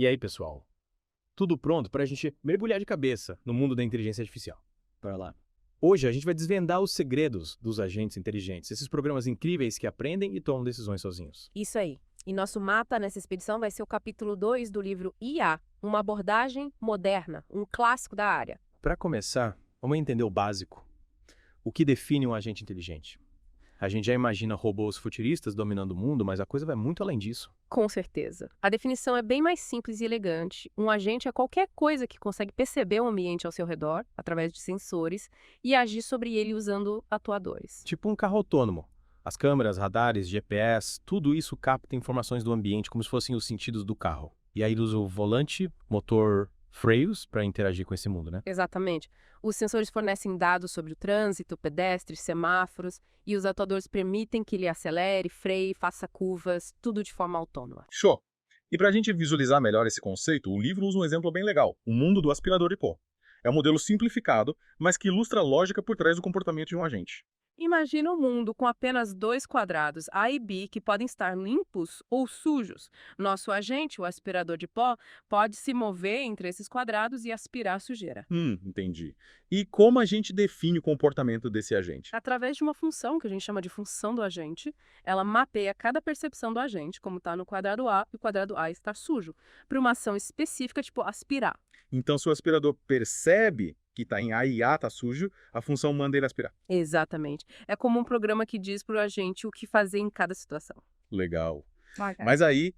E aí, pessoal? Tudo pronto para a gente mergulhar de cabeça no mundo da inteligência artificial? Bora lá. Hoje a gente vai desvendar os segredos dos agentes inteligentes, esses programas incríveis que aprendem e tomam decisões sozinhos. Isso aí. E nosso mapa nessa expedição vai ser o capítulo 2 do livro IA, uma abordagem moderna, um clássico da área. Para começar, vamos entender o básico. O que define um agente inteligente? A gente já imagina robôs futuristas dominando o mundo, mas a coisa vai muito além disso. Com certeza. A definição é bem mais simples e elegante. Um agente é qualquer coisa que consegue perceber o ambiente ao seu redor, através de sensores, e agir sobre ele usando atuadores. Tipo um carro autônomo. As câmeras, radares, GPS, tudo isso capta informações do ambiente como se fossem os sentidos do carro. E aí ele usa o volante, motor, freios para interagir com esse mundo, né? Exatamente. Os sensores fornecem dados sobre o trânsito, pedestres, semáforos, e os atuadores permitem que ele acelere, freie, faça curvas, tudo de forma autônoma. Show! E para a gente visualizar melhor esse conceito, o livro usa um exemplo bem legal, o mundo do aspirador de pó. É um modelo simplificado, mas que ilustra a lógica por trás do comportamento de um agente. Imagina um mundo com apenas dois quadrados A e B que podem estar limpos ou sujos. Nosso agente, o aspirador de pó, pode se mover entre esses quadrados e aspirar a sujeira. Entendi. E como a gente define o comportamento desse agente? Através de uma função que a gente chama de função do agente, ela mapeia cada percepção do agente, como está no quadrado A, e o quadrado A está sujo, para uma ação específica, tipo aspirar. Então, se o aspirador percebe que está em A e A está sujo, a função manda ele aspirar. Exatamente. É como um programa que diz para o agente o que fazer em cada situação. Legal. Mas aí,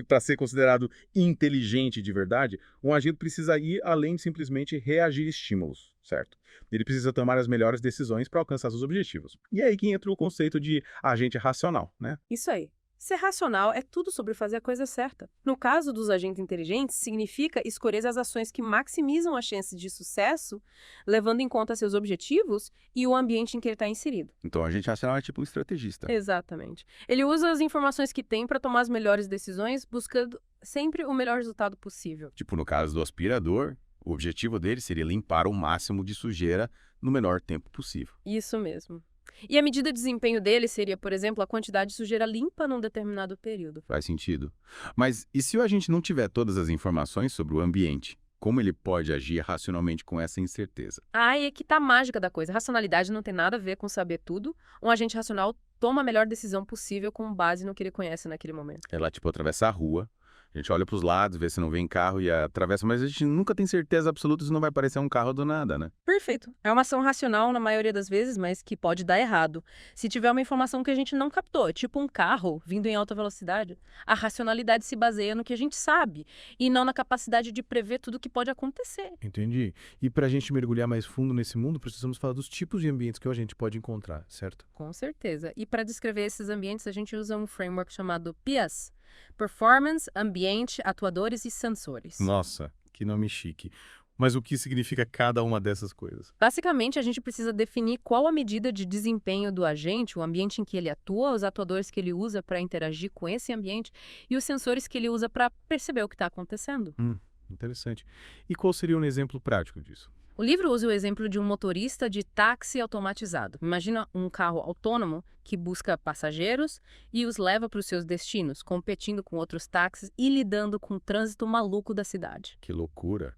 para ser considerado inteligente de verdade, um agente precisa ir além de simplesmente reagir a estímulos, certo? Ele precisa tomar as melhores decisões para alcançar seus objetivos. E é aí que entra o conceito de agente racional, né? Isso aí. Ser racional é tudo sobre fazer a coisa certa. No caso dos agentes inteligentes, significa escolher as ações que maximizam as chances de sucesso, levando em conta seus objetivos e o ambiente em que ele está inserido. Então, a gente racional é tipo um estrategista. Exatamente. Ele usa as informações que tem para tomar as melhores decisões, buscando sempre o melhor resultado possível. Tipo, no caso do aspirador, o objetivo dele seria limpar o máximo de sujeira no menor tempo possível. Isso mesmo. E a medida de desempenho dele seria, por exemplo, a quantidade de sujeira limpa num determinado período. Faz sentido. Mas e se o agente não tiver todas as informações sobre o ambiente? Como ele pode agir racionalmente com essa incerteza? Aí é que tá a mágica da coisa. Racionalidade não tem nada a ver com saber tudo. Um agente racional toma a melhor decisão possível com base no que ele conhece naquele momento. É lá, tipo, atravessar a rua. A gente olha para os lados, vê se não vem carro e atravessa, mas a gente nunca tem certeza absoluta se não vai parecer um carro do nada, né? Perfeito. É uma ação racional na maioria das vezes, mas que pode dar errado. Se tiver uma informação que a gente não captou, tipo um carro vindo em alta velocidade, a racionalidade se baseia no que a gente sabe e não na capacidade de prever tudo o que pode acontecer. Entendi. E para a gente mergulhar mais fundo nesse mundo, precisamos falar dos tipos de ambientes que a gente pode encontrar, certo? Com certeza. E para descrever esses ambientes, a gente usa um framework chamado PIAS. Performance, Ambiente, Atuadores e Sensores. Nossa, que nome chique. Mas o que significa cada uma dessas coisas? Basicamente, a gente precisa definir qual a medida de desempenho do agente, o ambiente em que ele atua, os atuadores que ele usa para interagir com esse ambiente e os sensores que ele usa para perceber o que está acontecendo. Interessante. E qual seria um exemplo prático disso? O livro usa o exemplo de um motorista de táxi automatizado. Imagina um carro autônomo que busca passageiros e os leva para os seus destinos, competindo com outros táxis e lidando com o trânsito maluco da cidade. Que loucura.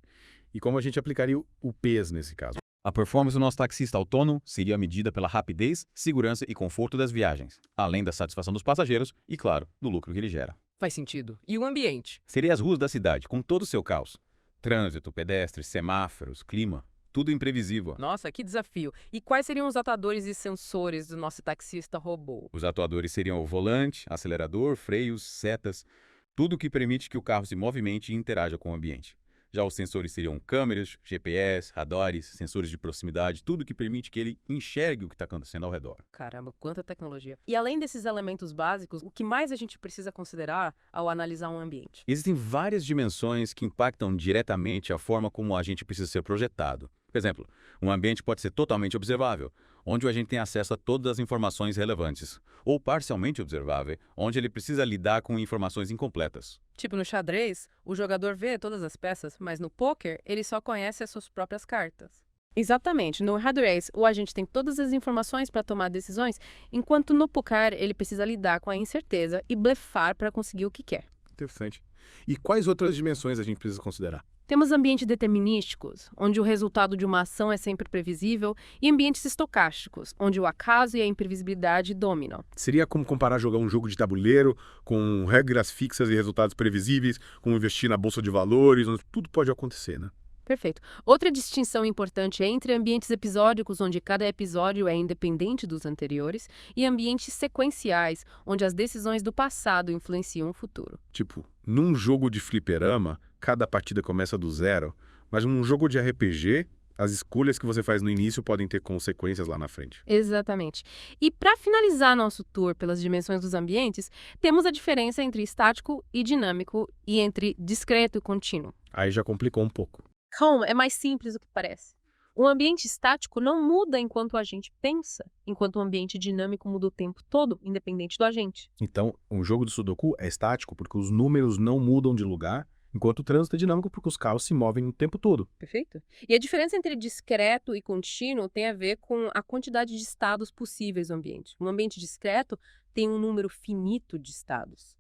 E como a gente aplicaria o PES nesse caso? A performance do nosso taxista autônomo seria medida pela rapidez, segurança e conforto das viagens, além da satisfação dos passageiros e, claro, do lucro que ele gera. Faz sentido. E o ambiente? Seria as ruas da cidade, com todo o seu caos. Trânsito, pedestres, semáforos, clima, tudo imprevisível. Nossa, que desafio. E quais seriam os atuadores e sensores do nosso taxista robô? Os atuadores seriam o volante, acelerador, freios, setas, tudo que permite que o carro se movimente e interaja com o ambiente. Já os sensores seriam câmeras, GPS, radares, sensores de proximidade, tudo que permite que ele enxergue o que está acontecendo ao redor. Caramba, quanta tecnologia. E além desses elementos básicos, o que mais a gente precisa considerar ao analisar um ambiente? Existem várias dimensões que impactam diretamente a forma como o agente precisa ser projetado. Por exemplo, um ambiente pode ser totalmente observável, onde o agente tem acesso a todas as informações relevantes, ou parcialmente observável, onde ele precisa lidar com informações incompletas. Tipo no xadrez, o jogador vê todas as peças, mas no pôquer, ele só conhece as suas próprias cartas. Exatamente. No xadrez, o agente tem todas as informações para tomar decisões, enquanto no poker ele precisa lidar com a incerteza e blefar para conseguir o que quer. Interessante. E quais outras dimensões a gente precisa considerar? Temos ambientes determinísticos, onde o resultado de uma ação é sempre previsível, e ambientes estocásticos, onde o acaso e a imprevisibilidade dominam. Seria como comparar jogar um jogo de tabuleiro com regras fixas e resultados previsíveis, como investir na bolsa de valores, onde tudo pode acontecer, né? Perfeito. Outra distinção importante é entre ambientes episódicos, onde cada episódio é independente dos anteriores, e ambientes sequenciais, onde as decisões do passado influenciam o futuro. Tipo, num jogo de fliperama, cada partida começa do zero, mas num jogo de RPG, as escolhas que você faz no início podem ter consequências lá na frente. Exatamente. E para finalizar nosso tour pelas dimensões dos ambientes, temos a diferença entre estático e dinâmico e entre discreto e contínuo. Aí já complicou um pouco. Calma, é mais simples do que parece. Um ambiente estático não muda enquanto a gente pensa, enquanto um ambiente dinâmico muda o tempo todo, independente do agente. Então, um jogo de Sudoku é estático porque os números não mudam de lugar, enquanto o trânsito é dinâmico porque os carros se movem o tempo todo. Perfeito? E a diferença entre discreto e contínuo tem a ver com a quantidade de estados possíveis no ambiente. Um ambiente discreto tem um número finito de estados,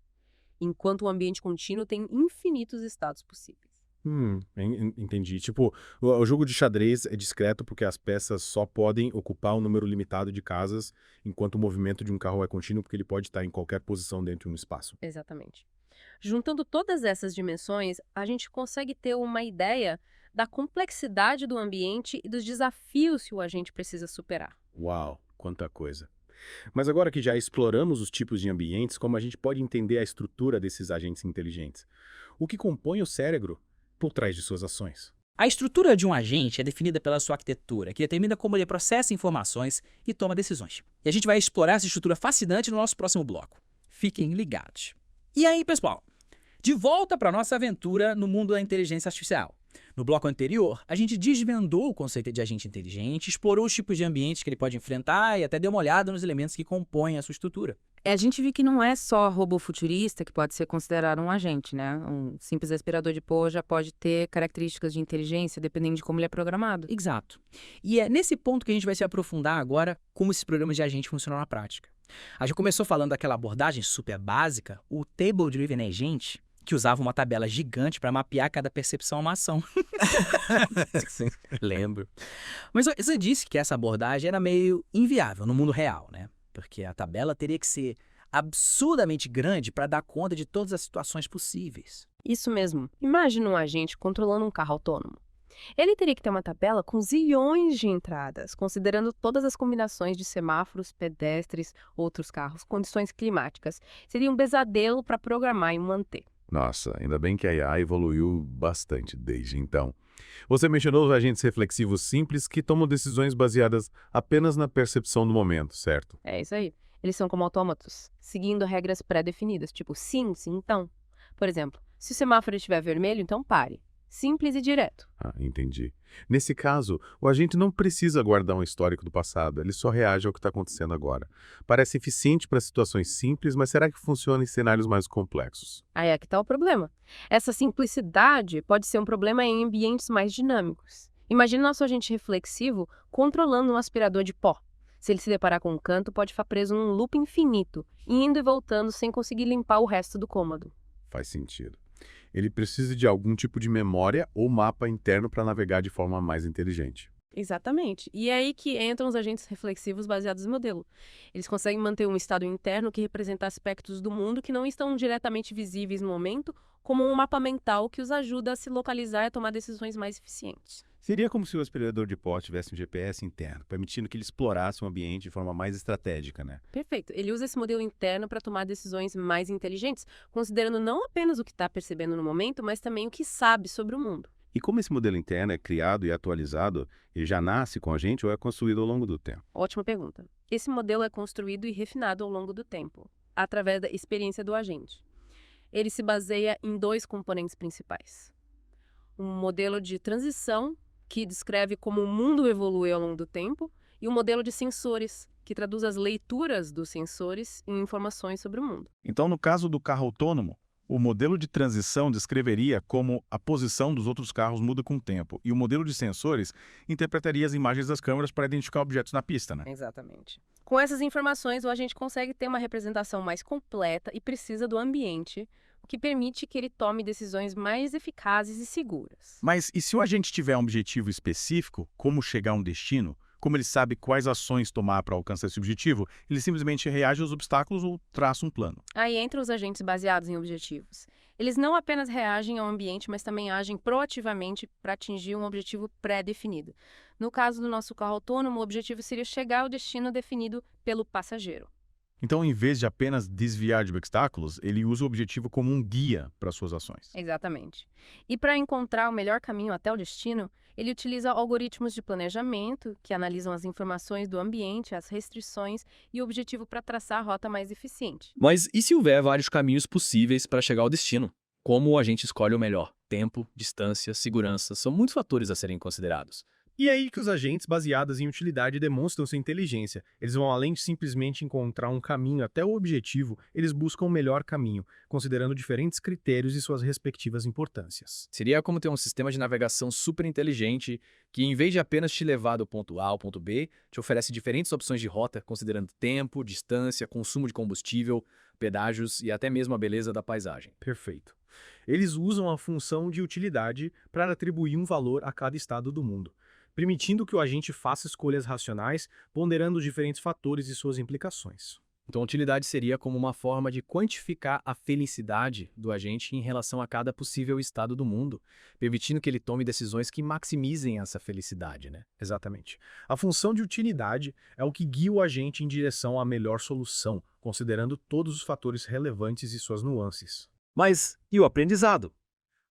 enquanto um ambiente contínuo tem infinitos estados possíveis. Entendi. Tipo, o jogo de xadrez é discreto porque as peças só podem ocupar um número limitado de casas, enquanto o movimento de um carro é contínuo porque ele pode estar em qualquer posição dentro de um espaço. Exatamente. Juntando todas essas dimensões, a gente consegue ter uma ideia da complexidade do ambiente e dos desafios que o agente precisa superar. Uau, quanta coisa. Mas agora que já exploramos os tipos de ambientes, como a gente pode entender a estrutura desses agentes inteligentes? O que compõe o cérebro por trás de suas ações? A estrutura de um agente é definida pela sua arquitetura, que determina como ele processa informações e toma decisões. E a gente vai explorar essa estrutura fascinante no nosso próximo bloco. Fiquem ligados. E aí, pessoal? De volta para nossa aventura no mundo da inteligência artificial. No bloco anterior, a gente desvendou o conceito de agente inteligente, explorou os tipos de ambientes que ele pode enfrentar e até deu uma olhada nos elementos que compõem a sua estrutura. A gente viu que não é só robô futurista que pode ser considerado um agente, né? Um simples aspirador de pó já pode ter características de inteligência, dependendo de como ele é programado. Exato. E é nesse ponto que a gente vai se aprofundar agora como esses programas de agente funcionam na prática. A gente começou falando daquela abordagem super básica, o Table Driven Agent, que usava uma tabela gigante para mapear cada percepção a uma ação. Sim, lembro. Mas você disse que essa abordagem era meio inviável no mundo real, né? Porque a tabela teria que ser absurdamente grande para dar conta de todas as situações possíveis. Isso mesmo. Imagina um agente controlando um carro autônomo. Ele teria que ter uma tabela com zilhões de entradas, considerando todas as combinações de semáforos, pedestres, outros carros, condições climáticas. Seria um pesadelo para programar e manter. Nossa, ainda bem que a IA evoluiu bastante desde então. Você mencionou os agentes reflexivos simples que tomam decisões baseadas apenas na percepção do momento, certo? É isso aí. Eles são como autômatos, seguindo regras pré-definidas, tipo sim, sim, então. Por exemplo, se o semáforo estiver vermelho, então pare. Simples e direto. Ah, entendi. Nesse caso, o agente não precisa guardar um histórico do passado, ele só reage ao que está acontecendo agora. Parece eficiente para situações simples, mas será que funciona em cenários mais complexos? Aí é que está o problema. Essa simplicidade pode ser um problema em ambientes mais dinâmicos. Imagina nosso agente reflexivo controlando um aspirador de pó. Se ele se deparar com um canto, pode ficar preso num loop infinito, indo e voltando sem conseguir limpar o resto do cômodo. Faz sentido. Ele precisa de algum tipo de memória ou mapa interno para navegar de forma mais inteligente. Exatamente. E é aí que entram os agentes reflexivos baseados no modelo. Eles conseguem manter um estado interno que representa aspectos do mundo que não estão diretamente visíveis no momento, como um mapa mental que os ajuda a se localizar e a tomar decisões mais eficientes. Seria como se o aspirador de pó tivesse um GPS interno, permitindo que ele explorasse o ambiente de forma mais estratégica, né? Perfeito. Ele usa esse modelo interno para tomar decisões mais inteligentes, considerando não apenas o que está percebendo no momento, mas também o que sabe sobre o mundo. E como esse modelo interno é criado e atualizado, ele já nasce com a gente ou é construído ao longo do tempo? Ótima pergunta. Esse modelo é construído e refinado ao longo do tempo, através da experiência do agente. Ele se baseia em 2 componentes principais. Um modelo de transição, que descreve como o mundo evoluiu ao longo do tempo, e um modelo de sensores, que traduz as leituras dos sensores em informações sobre o mundo. Então, no caso do carro autônomo, o modelo de transição descreveria como a posição dos outros carros muda com o tempo, e o modelo de sensores interpretaria as imagens das câmeras para identificar objetos na pista, né? Exatamente. Com essas informações, o agente consegue ter uma representação mais completa e precisa do ambiente, o que permite que ele tome decisões mais eficazes e seguras. Mas e se o agente tiver um objetivo específico, como chegar a um destino, como ele sabe quais ações tomar para alcançar esse objetivo, ele simplesmente reage aos obstáculos ou traça um plano. Aí entram os agentes baseados em objetivos. Eles não apenas reagem ao ambiente, mas também agem proativamente para atingir um objetivo pré-definido. No caso do nosso carro autônomo, o objetivo seria chegar ao destino definido pelo passageiro. Então, em vez de apenas desviar de obstáculos, ele usa o objetivo como um guia para suas ações. Exatamente. E para encontrar o melhor caminho até o destino, ele utiliza algoritmos de planejamento que analisam as informações do ambiente, as restrições e o objetivo para traçar a rota mais eficiente. Mas e se houver vários caminhos possíveis para chegar ao destino? Como a gente escolhe o melhor? Tempo, distância, segurança, são muitos fatores a serem considerados. E é aí que os agentes baseados em utilidade demonstram sua inteligência. Eles vão além de simplesmente encontrar um caminho até o objetivo, eles buscam o melhor caminho, considerando diferentes critérios e suas respectivas importâncias. Seria como ter um sistema de navegação super inteligente que, em vez de apenas te levar do ponto A ao ponto B, te oferece diferentes opções de rota, considerando tempo, distância, consumo de combustível, pedágios e até mesmo a beleza da paisagem. Perfeito. Eles usam a função de utilidade para atribuir um valor a cada estado do mundo, permitindo que o agente faça escolhas racionais, ponderando os diferentes fatores e suas implicações. Então, a utilidade seria como uma forma de quantificar a felicidade do agente em relação a cada possível estado do mundo, permitindo que ele tome decisões que maximizem essa felicidade, né? Exatamente. A função de utilidade é o que guia o agente em direção à melhor solução, considerando todos os fatores relevantes e suas nuances. Mas e o aprendizado?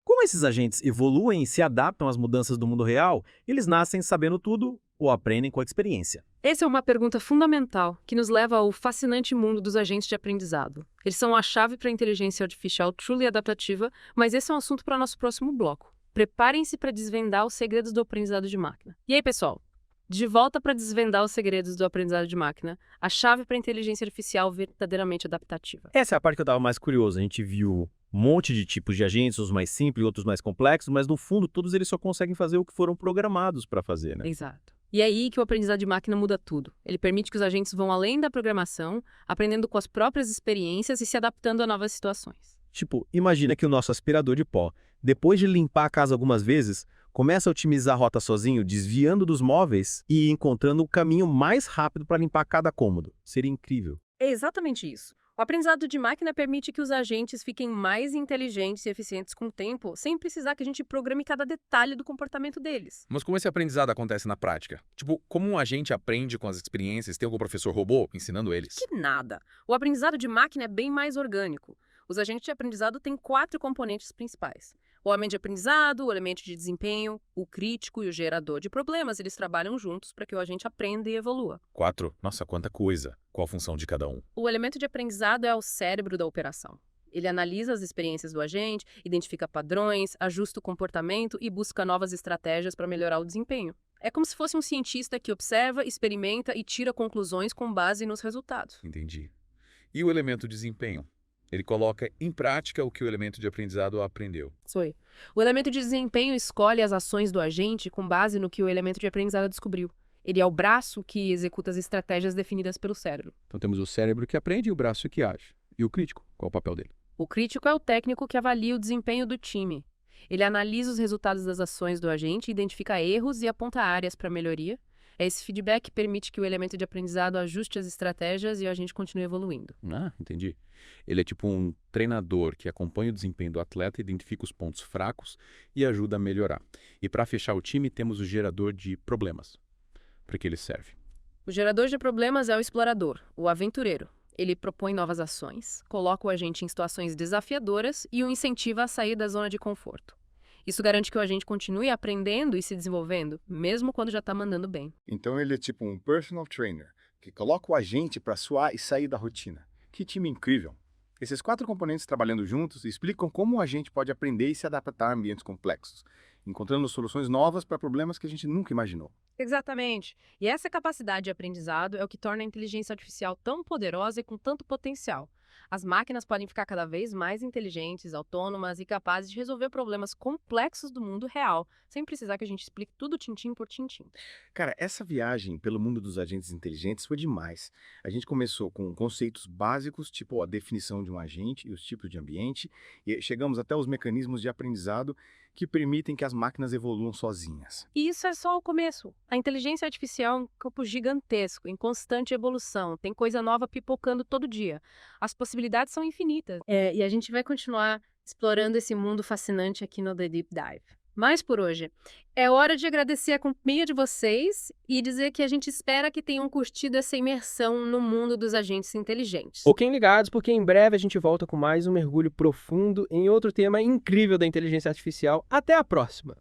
Como esses agentes evoluem e se adaptam às mudanças do mundo real, eles nascem sabendo tudo ou aprendem com a experiência? Essa é uma pergunta fundamental que nos leva ao fascinante mundo dos agentes de aprendizado. Eles são a chave para a inteligência artificial truly adaptativa, mas esse é um assunto para o nosso próximo bloco. Preparem-se para desvendar os segredos do aprendizado de máquina. E aí, pessoal? De volta para desvendar os segredos do aprendizado de máquina, a chave para a inteligência artificial verdadeiramente adaptativa. Essa é a parte que eu estava mais curioso. A gente viu um monte de tipos de agentes, uns mais simples, outros mais complexos, mas no fundo todos eles só conseguem fazer o que foram programados para fazer, né? Exato. E é aí que o aprendizado de máquina muda tudo. Ele permite que os agentes vão além da programação, aprendendo com as próprias experiências e se adaptando a novas situações. Tipo, imagina que o nosso aspirador de pó, depois de limpar a casa algumas vezes, começa a otimizar a rota sozinho, desviando dos móveis e encontrando o caminho mais rápido para limpar cada cômodo. Seria incrível. É exatamente isso. O aprendizado de máquina permite que os agentes fiquem mais inteligentes e eficientes com o tempo, sem precisar que a gente programe cada detalhe do comportamento deles. Mas como esse aprendizado acontece na prática? Tipo, como um agente aprende com as experiências? Tem algum professor robô ensinando eles? Que nada! O aprendizado de máquina é bem mais orgânico. Os agentes de aprendizado têm 4 componentes principais. O elemento de aprendizado, o elemento de desempenho, o crítico e o gerador de problemas. Eles trabalham juntos para que o agente aprenda e evolua. 4? Nossa, quanta coisa. Qual a função de cada um? O elemento de aprendizado é o cérebro da operação. Ele analisa as experiências do agente, identifica padrões, ajusta o comportamento e busca novas estratégias para melhorar o desempenho. É como se fosse um cientista que observa, experimenta e tira conclusões com base nos resultados. Entendi. E o elemento de desempenho? Ele coloca em prática o que o elemento de aprendizado aprendeu. Foi. O elemento de desempenho escolhe as ações do agente com base no que o elemento de aprendizado descobriu. Ele é o braço que executa as estratégias definidas pelo cérebro. Então temos o cérebro que aprende e o braço que age. E o crítico, qual é o papel dele? O crítico é o técnico que avalia o desempenho do time. Ele analisa os resultados das ações do agente, identifica erros e aponta áreas para melhoria. Esse feedback permite que o elemento de aprendizado ajuste as estratégias e a gente continue evoluindo. Ah, entendi. Ele é tipo um treinador que acompanha o desempenho do atleta, identifica os pontos fracos e ajuda a melhorar. E para fechar o time, temos o gerador de problemas. Para que ele serve? O gerador de problemas é o explorador, o aventureiro. Ele propõe novas ações, coloca o agente em situações desafiadoras e o incentiva a sair da zona de conforto. Isso garante que o agente continue aprendendo e se desenvolvendo, mesmo quando já está mandando bem. Então ele é tipo um personal trainer, que coloca o agente para suar e sair da rotina. Que time incrível! Esses 4 componentes trabalhando juntos explicam como o agente pode aprender e se adaptar a ambientes complexos, encontrando soluções novas para problemas que a gente nunca imaginou. Exatamente. E essa capacidade de aprendizado é o que torna a inteligência artificial tão poderosa e com tanto potencial. As máquinas podem ficar cada vez mais inteligentes, autônomas e capazes de resolver problemas complexos do mundo real, sem precisar que a gente explique tudo tintim por tintim. Cara, essa viagem pelo mundo dos agentes inteligentes foi demais. A gente começou com conceitos básicos, tipo a definição de um agente e os tipos de ambiente, e chegamos até os mecanismos de aprendizado que permitem que as máquinas evoluam sozinhas. E isso é só o começo. A inteligência artificial é um campo gigantesco, em constante evolução. Tem coisa nova pipocando todo dia. As possibilidades são infinitas. E a gente vai continuar explorando esse mundo fascinante aqui no The Deep Dive. Mas por hoje, é hora de agradecer a companhia de vocês e dizer que a gente espera que tenham curtido essa imersão no mundo dos agentes inteligentes. Fiquem ligados, porque em breve a gente volta com mais um mergulho profundo em outro tema incrível da inteligência artificial. Até a próxima!